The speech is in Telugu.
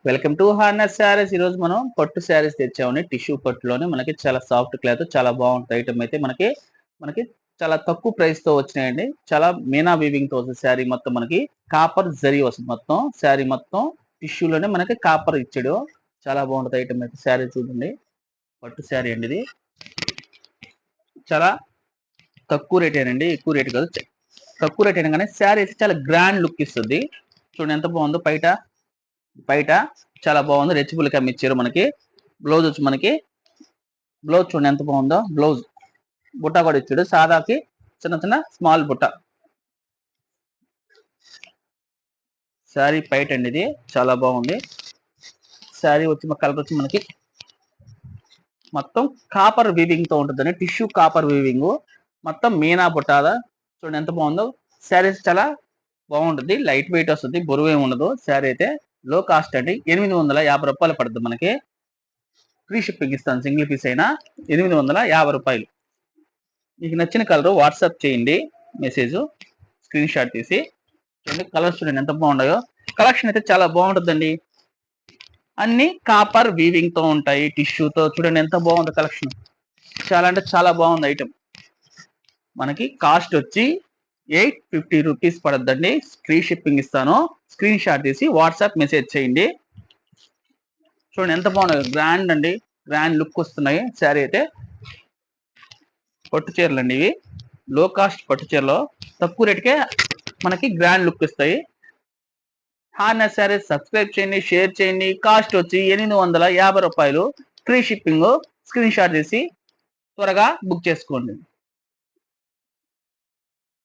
Welcome to Horner saris. ఈ రోజు మనం పట్టు శారీస్ తెచ్చామండి. టిష్యూ పట్టులోనే మనకి చాలా సాఫ్ట్ క్లాత్, చాలా బాగుంటుంది ఐటమ్ అయితే మనకి చాలా తక్కువ ప్రైస్ తో వచ్చినాయండి. చాలా మీనా వీవింగ్ తో వస్తుంది శారీ మొత్తం. మనకి కాపర్ జరీ వస్తుంది మొత్తం శారీ మొత్తం. టిష్యూలోనే మనకి కాపర్ ఇచ్చాడు. చాలా బాగుంటుంది ఐటమ్ అయితే. శారీ చూడండి, పట్టు శారీ అండి. ఇది చాలా తక్కువ రేట్ ఏనండి, ఎక్కువ రేట్ కాదు, తక్కువ రేట్ అయినా కానీ శారీ అయితే చాలా గ్రాండ్ లుక్ ఇస్తుంది. చూడండి ఎంత బాగుందో. బయట చాలా బాగుంది, రెచ్చిబుల్ కమ్ ఇచ్చారు. మనకి బ్లౌజ్ వచ్చి బ్లౌజ్ చూడండి ఎంత బాగుందో. బ్లౌజ్ బుట్ట కూడా ఇచ్చాడు, సాదాకి చిన్న స్మాల్ బుట్ట. శారీ పైట్ అండి, ఇది చాలా బాగుంది. శారీ వచ్చి కలర్ వచ్చి మనకి మొత్తం కాపర్ వీవింగ్ తో ఉంటుందండి. టిష్యూ కాపర్ వీవింగ్ మొత్తం మీనా బుట్టాదా. చూడండి ఎంత బాగుందో. శారీస్ చాలా బాగుంటుంది, లైట్ వెయిట్ వస్తుంది, బరువు ఏమి ఉండదు. శారీ అయితే లో కాస్ట్ అండి. 850 రూపాయలు పడుతుంది మనకి. ఫ్రీ షిప్పింగ్ ఇస్తాను, సింగిల్ పీస్ అయినా 850 రూపాయలు. మీకు నచ్చిన కలర్ వాట్సాప్ చేయండి, మెసేజ్ స్క్రీన్ షాట్ తీసి. చూడండి కలర్స్ చూడండి ఎంత బాగున్నాయో. కలెక్షన్ అయితే చాలా బాగుంటుందండి. అన్ని కాపర్ వీవింగ్ తో ఉంటాయి, టిష్యూతో. చూడండి ఎంత బాగుంది కలెక్షన్. చాలా అంటే చాలా బాగుంది ఐటమ్. మనకి కాస్ట్ వచ్చి 850 రూపీస్ పడద్దండి. ఫ్రీ షిప్పింగ్ ఇస్తాను. స్క్రీన్ షాట్ తీసి వాట్సాప్ మెసేజ్ చేయండి. చూడండి ఎంత బాగున్నాయి, గ్రాండ్ అండి, గ్రాండ్ లుక్ వస్తున్నాయి. శారీ అయితే పట్టు చీరలు అండి ఇవి. లో కాస్ట్ పట్టు చీరలో తక్కువ రేటుకే మనకి గ్రాండ్ లుక్ ఇస్తాయి. హార్నర్ శారీస్ సబ్స్క్రైబ్ చేయండి, షేర్ చేయండి. కాస్ట్ వచ్చి 850 రూపాయలు. Free shipping. స్క్రీన్ షాట్ తీసి త్వరగా బుక్ చేసుకోండి.